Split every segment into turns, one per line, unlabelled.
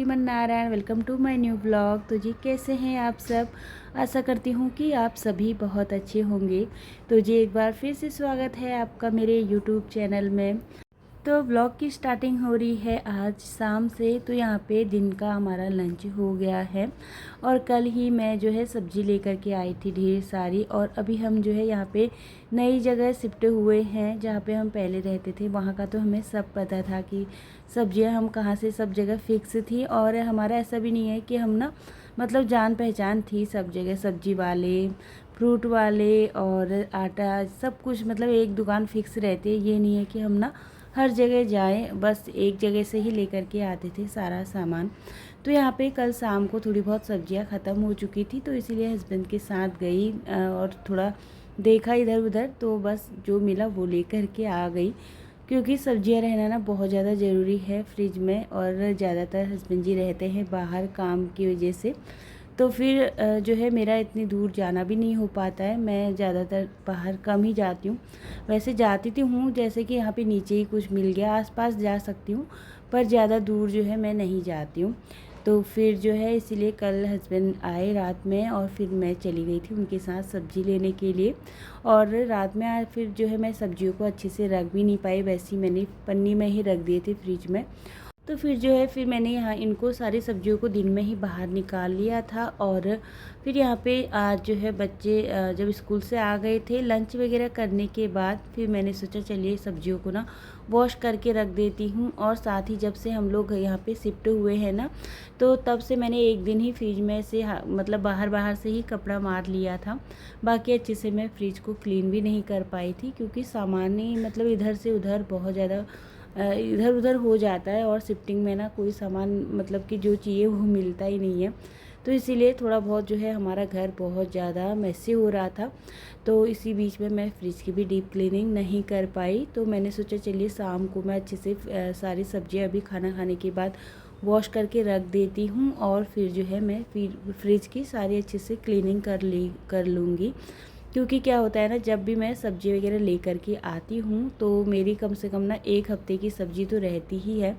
Shriman Narayan. Welcome to my new blog. तो जी कैसे हैं आप सब। आशा करती हूँ कि आप सभी बहुत अच्छे होंगे। तो जी एक बार फिर से स्वागत है आपका मेरे यूट्यूब चैनल में। तो ब्लॉग की स्टार्टिंग हो रही है आज शाम से। तो यहाँ पे दिन का हमारा लंच हो गया है और कल ही मैं जो है सब्ज़ी लेकर के आई थी ढेर सारी। और अभी हम जो है यहाँ पे नई जगह शिफ्ट हुए हैं। जहाँ पे हम पहले रहते थे वहाँ का तो हमें सब पता था कि सब्जियाँ हम कहाँ से, सब जगह फिक्स थी। और हमारा ऐसा भी नहीं है कि हम ना मतलब जान पहचान थी सब जगह, सब्जी वाले, फ्रूट वाले और आटा सब कुछ, मतलब एक दुकान फिक्स रहती है। ये नहीं है कि हम ना हर जगह जाएं, बस एक जगह से ही लेकर के आते थे सारा सामान। तो यहाँ पे कल शाम को थोड़ी बहुत सब्जियां ख़त्म हो चुकी थी, तो इसीलिए हस्बैंड के साथ गई और थोड़ा देखा इधर उधर। तो बस जो मिला वो लेकर के आ गई, क्योंकि सब्जियां रहना ना बहुत ज़्यादा ज़रूरी है फ्रिज में। और ज़्यादातर हस्बैंड जी रहते हैं बाहर काम की वजह से, तो फिर जो है मेरा इतनी दूर जाना भी नहीं हो पाता है। मैं ज़्यादातर बाहर कम ही जाती हूँ। वैसे जाती तो हूँ, जैसे कि यहाँ पे नीचे ही कुछ मिल गया आसपास जा सकती हूँ, पर ज़्यादा दूर जो है मैं नहीं जाती हूँ। तो फिर जो है इसीलिए कल हस्बैंड आए रात में और फिर मैं चली गई थी उनके साथ सब्ज़ी लेने के लिए। और रात में आए फिर जो है मैं सब्जियों को अच्छे से रख भी नहीं पाई, वैसे ही मैंने पन्नी में ही रख दिए थे फ्रिज में। तो फिर जो है फिर मैंने यहाँ इनको सारी सब्जियों को दिन में ही बाहर निकाल लिया था। और फिर यहाँ पे आज जो है बच्चे जब स्कूल से आ गए थे लंच वगैरह करने के बाद, फिर मैंने सोचा चलिए सब्जियों को ना वॉश करके रख देती हूँ। और साथ ही जब से हम लोग यहाँ पे शिफ्ट हुए हैं ना, तो तब से मैंने एक दिन ही फ्रिज में से मतलब बाहर से ही कपड़ा मार लिया था। बाकी अच्छे से मैं फ्रिज को क्लीन भी नहीं कर पाई थी, क्योंकि सामान ही मतलब इधर से उधर बहुत ज़्यादा इधर उधर हो जाता है। और शिफ्टिंग में ना कोई सामान मतलब कि जो चाहिए वो मिलता ही नहीं है। तो इसीलिए थोड़ा बहुत जो है हमारा घर बहुत ज़्यादा मैसी हो रहा था। तो इसी बीच में मैं फ्रिज की भी डीप क्लीनिंग नहीं कर पाई। तो मैंने सोचा चलिए शाम को मैं अच्छे से सारी सब्जियां अभी खाना खाने के बाद वॉश करके रख देती हूँ। और फिर जो है मैं फ्रिज की सारी अच्छे से क्लीनिंग कर लूँगी। क्योंकि क्या होता है ना, जब भी मैं सब्ज़ी वगैरह लेकर के आती हूँ तो मेरी कम से कम ना एक हफ़्ते की सब्ज़ी तो रहती ही है।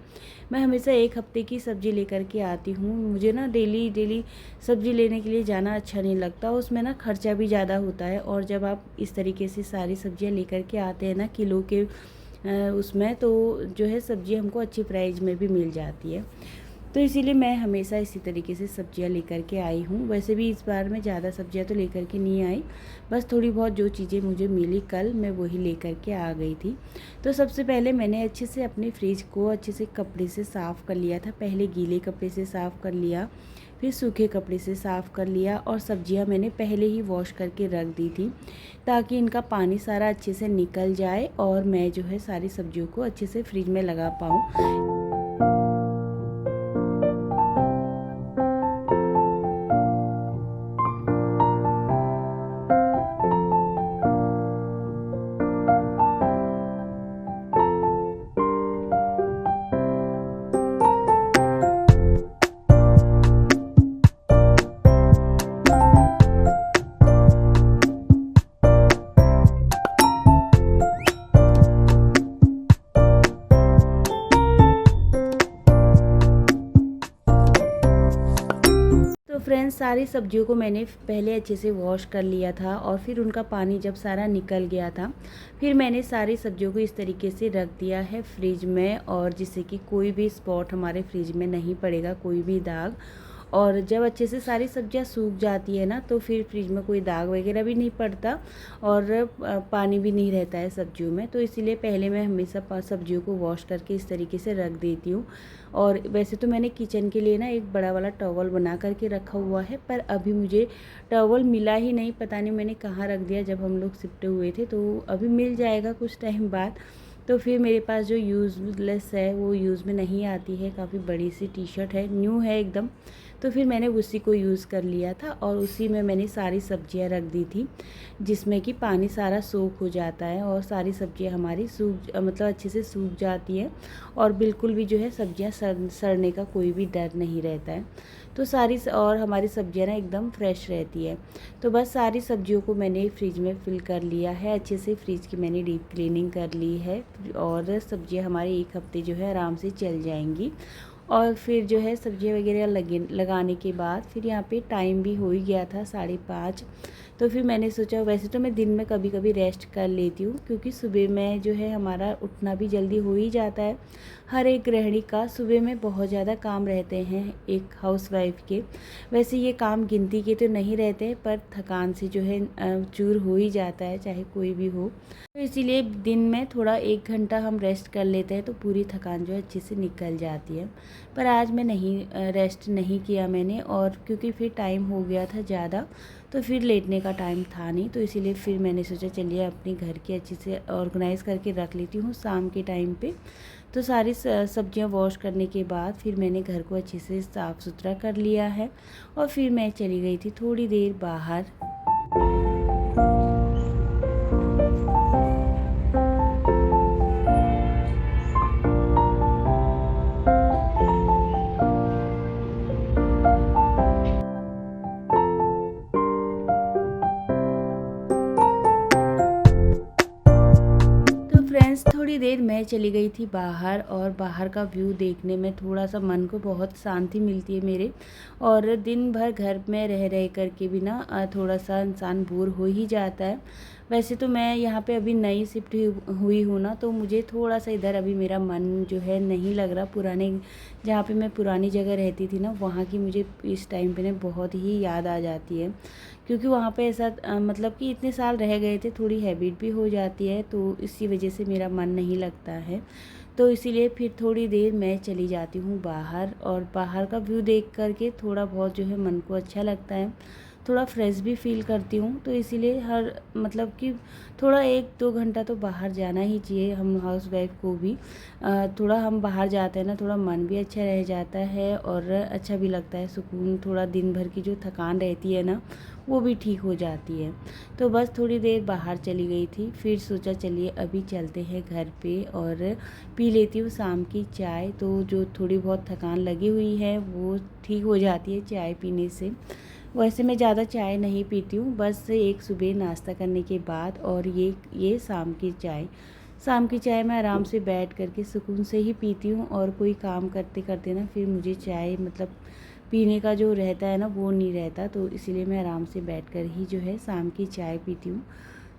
मैं हमेशा एक हफ़्ते की सब्ज़ी लेकर के आती हूँ। मुझे ना डेली सब्ज़ी लेने के लिए जाना अच्छा नहीं लगता, उसमें ना खर्चा भी ज़्यादा होता है। और जब आप इस तरीके से सारी सब्ज़ियाँ लेकर के आते हैं ना किलो के उसमें, तो जो है सब्ज़ी हमको अच्छी प्राइस में भी मिल जाती है। तो इसीलिए मैं हमेशा इसी तरीके से सब्जियां लेकर के आई हूँ। वैसे भी इस बार मैं ज़्यादा सब्जियां तो लेकर के नहीं आई, बस थोड़ी बहुत जो चीज़ें मुझे मिली कल मैं वही लेकर के आ गई थी। तो सबसे पहले मैंने अच्छे से अपने फ्रिज को अच्छे से कपड़े से साफ़ कर लिया था। पहले गीले कपड़े से साफ़ कर लिया, फिर सूखे कपड़े से साफ़ कर लिया। और सब्जियां मैंने पहले ही वॉश करके रख दी थी, ताकि इनका पानी सारा अच्छे से निकल जाए और मैं जो है सारी सब्जियों को अच्छे से फ्रिज में लगा पाऊँ। फ्रेंड्स, सारी सब्जियों को मैंने पहले अच्छे से वॉश कर लिया था। और फिर उनका पानी जब सारा निकल गया था, फिर मैंने सारी सब्जियों को इस तरीके से रख दिया है फ्रिज में, और जिससे कि कोई भी स्पॉट हमारे फ्रिज में नहीं पड़ेगा, कोई भी दाग। और जब अच्छे से सारी सब्जियां सूख जाती है ना, तो फिर फ्रिज में कोई दाग वगैरह भी नहीं पड़ता और पानी भी नहीं रहता है सब्जियों में। तो इसीलिए पहले मैं हमेशा सब्जियों को वॉश करके इस तरीके से रख देती हूँ। और वैसे तो मैंने किचन के लिए ना एक बड़ा वाला टॉवल बना करके रखा हुआ है, पर अभी मुझे टॉवल मिला ही नहीं, पता नहीं मैंने कहाँ रख दिया जब हम लोग शिफ्ट हुए थे। तो अभी मिल जाएगा कुछ टाइम बाद। तो फिर मेरे पास जो यूज़लेस है वो यूज़ में नहीं आती है, काफ़ी बड़ी सी टी शर्ट है, न्यू है एकदम। तो फिर मैंने उसी को यूज़ कर लिया था और उसी में मैंने सारी सब्जियां रख दी थी, जिसमें कि पानी सारा सूख हो जाता है और सारी सब्जियां हमारी मतलब अच्छे से सूख जाती है। और बिल्कुल भी जो है सब्जियां सड़ने का कोई भी डर नहीं रहता है। तो और हमारी सब्जियां ना एकदम फ्रेश रहती है। तो बस सारी सब्जियों को मैंने फ्रिज में फिल कर लिया है अच्छे से, फ्रिज की मैंने डीप क्लीनिंग कर ली है और सब्जियां हमारी एक हफ्ते जो है आराम से चल जाएंगी। और फिर जो है सब्जियां वगैरह लगाने के बाद फिर यहाँ पे टाइम भी हो ही गया था 5:30। तो फिर मैंने सोचा, वैसे तो मैं दिन में कभी कभी रेस्ट कर लेती हूँ क्योंकि सुबह में जो है हमारा उठना भी जल्दी हो ही जाता है। हर एक गृहिणी का सुबह में बहुत ज़्यादा काम रहते हैं एक हाउसवाइफ के। वैसे ये काम गिनती के तो नहीं रहते, पर थकान से जो है चूर हो ही जाता है, चाहे कोई भी हो। तो इसीलिए दिन में थोड़ा 1 घंटा हम रेस्ट कर लेते हैं तो पूरी थकान जो है अच्छे से निकल जाती है। पर आज मैं रेस्ट नहीं किया मैंने, और क्योंकि फिर टाइम हो गया था ज़्यादा, तो फिर लेटने का टाइम था नहीं। तो इसीलिए फिर मैंने सोचा चलिए अपने घर की अच्छे से ऑर्गेनाइज़ करके रख लेती हूँ शाम के टाइम पे। तो सारी सब्जियां वॉश करने के बाद फिर मैंने घर को अच्छे से साफ़ सुथरा कर लिया है, और फिर मैं चली गई थी थोड़ी देर बाहर। तो फ्रेंड्स, थोड़ी देर मैं चली गई थी बाहर, और बाहर का व्यू देखने में थोड़ा सा मन को बहुत शांति मिलती है मेरे। और दिन भर घर में रह रह कर के भी ना थोड़ा सा इंसान बोर हो ही जाता है। वैसे तो मैं यहाँ पे अभी नई शिफ्ट हुई हूँ ना, तो मुझे थोड़ा सा इधर अभी मेरा मन जो है नहीं लग रहा। पुराने जहाँ पे मैं पुरानी जगह रहती थी ना, वहाँ की मुझे इस टाइम पे ना बहुत ही याद आ जाती है, क्योंकि वहाँ पे ऐसा मतलब कि इतने साल रह गए थे, थोड़ी हैबिट भी हो जाती है, तो इसी वजह से मेरा मन नहीं लगता है। तो इसीलिए फिर थोड़ी देर मैं चली जाती हूँ बाहर, और बाहर का व्यू देख करके थोड़ा बहुत जो है मन को अच्छा लगता है, थोड़ा फ्रेश भी फील करती हूँ। तो इसीलिए हर मतलब कि थोड़ा 1-2 घंटा तो बाहर जाना ही चाहिए हम हाउसवाइफ को भी। थोड़ा हम बाहर जाते हैं ना, थोड़ा मन भी अच्छा रह जाता है और अच्छा भी लगता है, सुकून, थोड़ा दिन भर की जो थकान रहती है ना वो भी ठीक हो जाती है। तो बस थोड़ी देर बाहर चली गई थी, फिर सोचा चलिए अभी चलते हैं घर पे और पी लेती हूँ शाम की चाय। तो जो थोड़ी बहुत थकान लगी हुई है वो ठीक हो जाती है चाय पीने से। वैसे मैं ज़्यादा चाय नहीं पीती हूँ, बस एक सुबह नाश्ता करने के बाद, और ये शाम की चाय। शाम की चाय मैं आराम से बैठ करके सुकून से ही पीती हूँ, और कोई काम करते करते ना फिर मुझे चाय मतलब पीने का जो रहता है ना वो नहीं रहता। तो इसीलिए मैं आराम से बैठकर ही जो है शाम की चाय पीती हूँ।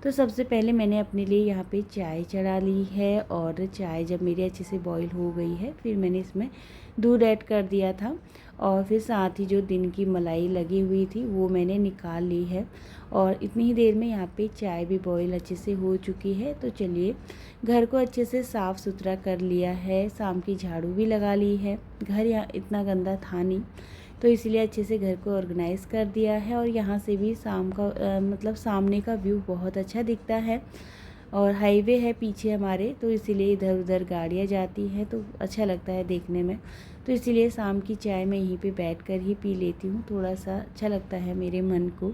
तो सबसे पहले मैंने अपने लिए यहाँ पे चाय चढ़ा ली है, और चाय जब मेरी अच्छे से बॉईल हो गई है फिर मैंने इसमें दूध ऐड कर दिया था, और फिर साथ ही जो दिन की मलाई लगी हुई थी वो मैंने निकाल ली है। और इतनी ही देर में यहाँ पे चाय भी बॉईल अच्छे से हो चुकी है। तो चलिए घर को अच्छे से साफ़ सुथरा कर लिया है, शाम की झाड़ू भी लगा ली है। घर यहाँ इतना गंदा था नहीं, तो इसलिए अच्छे से घर को ऑर्गेनाइज़ कर दिया है। और यहाँ से भी शाम का मतलब सामने का व्यू बहुत अच्छा दिखता है, और हाईवे है पीछे हमारे, तो इसीलिए इधर उधर गाड़ियाँ जाती हैं तो अच्छा लगता है देखने में। तो इसीलिए शाम की चाय मैं यहीं पे बैठकर ही पी लेती हूँ, थोड़ा सा अच्छा लगता है मेरे मन को,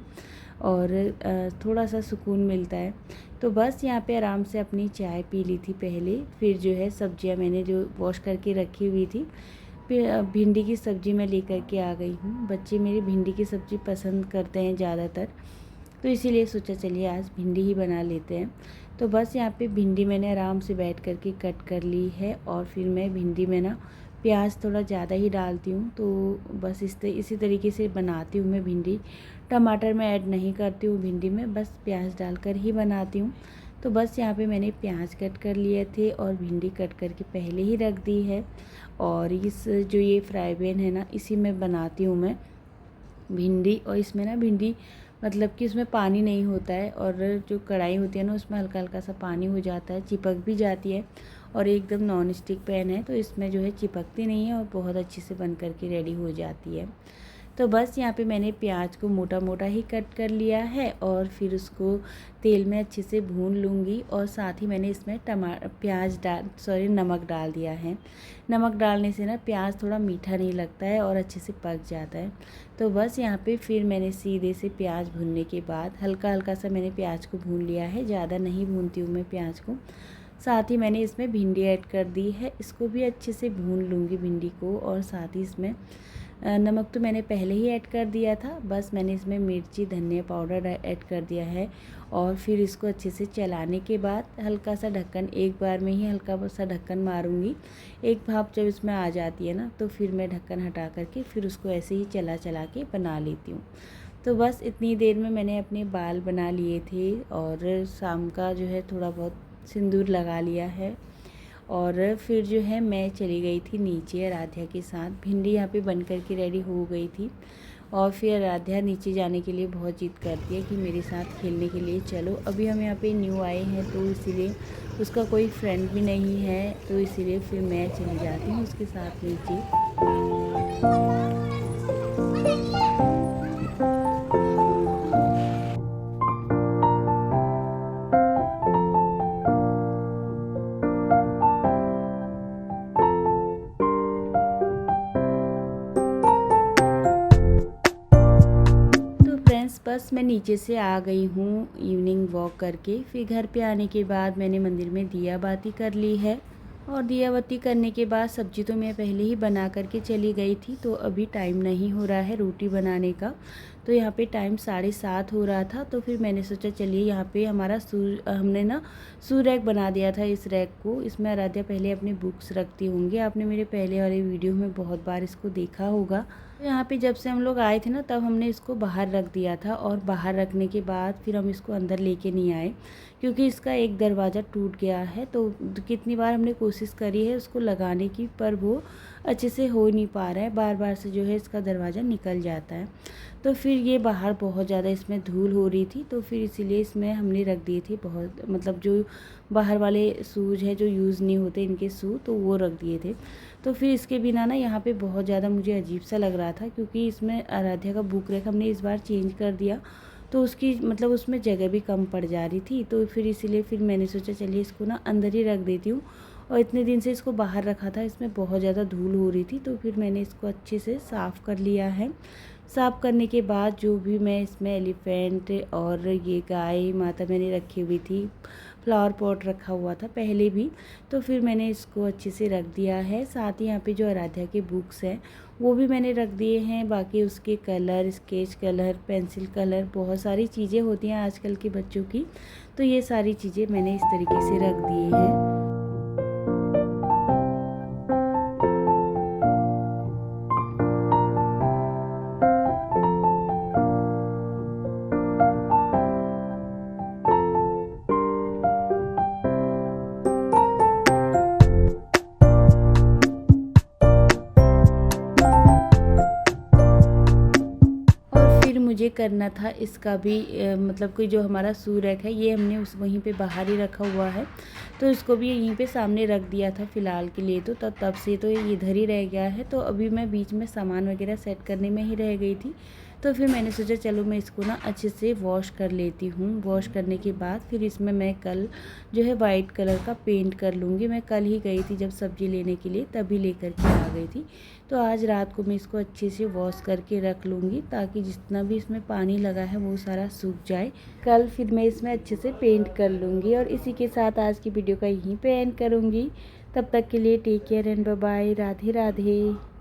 और थोड़ा सा सुकून मिलता है। तो बस यहाँ पे आराम से अपनी चाय पी ली थी पहले, फिर जो है सब्जियाँ मैंने जो वॉश करके रखी हुई थी, फिर भिंडी की सब्ज़ी मैं लेकर के आ गई हूँ। बच्चे मेरे भिंडी की सब्ज़ी पसंद करते हैं ज़्यादातर, तो इसीलिए सोचा चलिए आज भिंडी ही बना लेते हैं। तो बस यहाँ पे भिंडी मैंने आराम से बैठ कर के कट कर ली है, और फिर मैं भिंडी में ना प्याज थोड़ा ज़्यादा ही डालती हूँ। तो बस इसी तरीके से बनाती हूँ मैं भिंडी। टमाटर मैं ऐड नहीं करती हूँ भिंडी में, बस प्याज डालकर ही बनाती हूँ। तो बस यहाँ पे मैंने प्याज कट कर लिए थे और भिंडी कट करके पहले ही रख दी है। और इस जो ये फ्राई पैन है ना, इसी में बनाती हूँ मैं भिंडी। और इसमें ना भिंडी मतलब कि उसमें पानी नहीं होता है, और जो कढ़ाई होती है ना उसमें हल्का हल्का सा पानी हो जाता है, चिपक भी जाती है। और एकदम नॉन स्टिक पैन है तो इसमें जो है चिपकती नहीं है, और बहुत अच्छे से बन करके रेडी हो जाती है। तो बस यहाँ पे मैंने प्याज को मोटा मोटा ही कट कर लिया है, और फिर उसको तेल में अच्छे से भून लूँगी। और साथ ही मैंने इसमें नमक डाल दिया है। नमक डालने से ना प्याज थोड़ा मीठा नहीं लगता है और अच्छे से पक जाता है। तो बस यहाँ पे फिर मैंने सीधे से प्याज भूनने के बाद हल्का हल्का सा मैंने प्याज को भून लिया है, ज़्यादा नहीं भूनती हूँ मैं प्याज को। साथ ही मैंने इसमें भिंडी ऐड कर दी है, इसको भी अच्छे से भून लूँगी भिंडी को। और साथ ही इसमें नमक तो मैंने पहले ही ऐड कर दिया था, बस मैंने इसमें मिर्ची धनिया पाउडर ऐड कर दिया है। और फिर इसको अच्छे से चलाने के बाद हल्का सा ढक्कन, एक बार में ही हल्का सा ढक्कन मारूंगी। एक भाप जब इसमें आ जाती है ना, तो फिर मैं ढक्कन हटा करके फिर उसको ऐसे ही चला चला के बना लेती हूँ। तो बस इतनी देर में मैंने अपने बाल बना लिए थे और शाम का जो है थोड़ा बहुत सिंदूर लगा लिया है। और फिर जो है मैं चली गई थी नीचे आराध्या के साथ। भिंडी यहाँ पे बन कर के रेडी हो गई थी और फिर आराध्या नीचे जाने के लिए बहुत जिद करती है कि मेरे साथ खेलने के लिए चलो। अभी हम यहाँ पे न्यू आए हैं तो इसीलिए उसका कोई फ्रेंड भी नहीं है, तो इसीलिए फिर मैं चली जाती हूँ उसके साथ नीचे। बस मैं नीचे से आ गई हूँ इवनिंग वॉक करके। फिर घर पे आने के बाद मैंने मंदिर में दिया बाती कर ली है और दिया बाती करने के बाद सब्जी तो मैं पहले ही बना करके चली गई थी, तो अभी टाइम नहीं हो रहा है रोटी बनाने का। तो यहाँ पे टाइम 7:30 हो रहा था, तो फिर मैंने सोचा चलिए यहाँ पे हमारा हमने ना रैक बना दिया था। इस रैक को, इसमें आराध्या पहले अपनी बुक्स रखती होंगी, आपने मेरे पहले वाले वीडियो में बहुत बार इसको देखा होगा। तो यहाँ पे जब से हम लोग आए थे ना, तब हमने इसको बाहर रख दिया था और बाहर रखने के बाद फिर हम इसको अंदर लेके नहीं आए क्योंकि इसका एक दरवाज़ा टूट गया है। तो कितनी बार हमने कोशिश करी है उसको लगाने की, पर वो अच्छे से हो नहीं पा रहा है, बार बार से जो है इसका दरवाज़ा निकल जाता है। तो फिर ये बाहर बहुत ज़्यादा इसमें धूल हो रही थी, तो फिर इसीलिए इसमें हमने रख दिए थे बहुत, मतलब जो बाहर वाले शूज़ है जो यूज़ नहीं होते इनके शू, तो वो रख दिए थे। तो फिर इसके बिना ना यहाँ पे बहुत ज़्यादा मुझे अजीब सा लग रहा था, क्योंकि इसमें आराध्या का बुक रैक हमने इस बार चेंज कर दिया, तो उसकी मतलब उसमें जगह भी कम पड़ जा रही थी। तो फिर इसीलिए फिर मैंने सोचा चलिए इसको ना अंदर ही रख देती हूँ। और इतने दिन से इसको बाहर रखा था, इसमें बहुत ज़्यादा धूल हो रही थी, तो फिर मैंने इसको अच्छे से साफ़ कर लिया है। साफ़ करने के बाद जो भी मैं इसमें एलिफेंट और ये गाय माता मैंने रखी हुई थी, फ्लावर पॉट रखा हुआ था पहले भी, तो फिर मैंने इसको अच्छे से रख दिया है। साथ ही यहाँ पे जो आराध्या के बुक्स हैं वो भी मैंने रख दिए हैं। बाकी उसके colour, sketch colour, pencil colour, बहुत सारी चीज़ें होती हैं आजकल के बच्चों की, तो ये सारी चीज़ें मैंने इस तरीके से रख दी हैं। मुझे करना था इसका भी मतलब कि जो हमारा शू रैक है ये हमने उस वहीं पे बाहर ही रखा हुआ है, तो इसको भी यहीं पे सामने रख दिया था फ़िलहाल के लिए। तो तब से तो ये इधर ही रह गया है, तो अभी मैं बीच में सामान वगैरह सेट करने में ही रह गई थी। तो फिर मैंने सोचा चलो मैं इसको ना अच्छे से वॉश कर लेती हूँ। वॉश करने के बाद फिर इसमें मैं कल जो है वाइट कलर का पेंट कर लूँगी। मैं कल ही गई थी जब सब्ज़ी लेने के लिए, तभी लेकर के आ गई थी। तो आज रात को मैं इसको अच्छे से वॉश करके रख लूँगी, ताकि जितना भी इसमें पानी लगा है वो सारा सूख जाए। कल फिर मैं इसमें अच्छे से पेंट कर लूँगी। और इसी के साथ आज की वीडियो का यहीं पे एंड करूँगी। तब तक के लिए take care and bye bye. Radhe Radhe.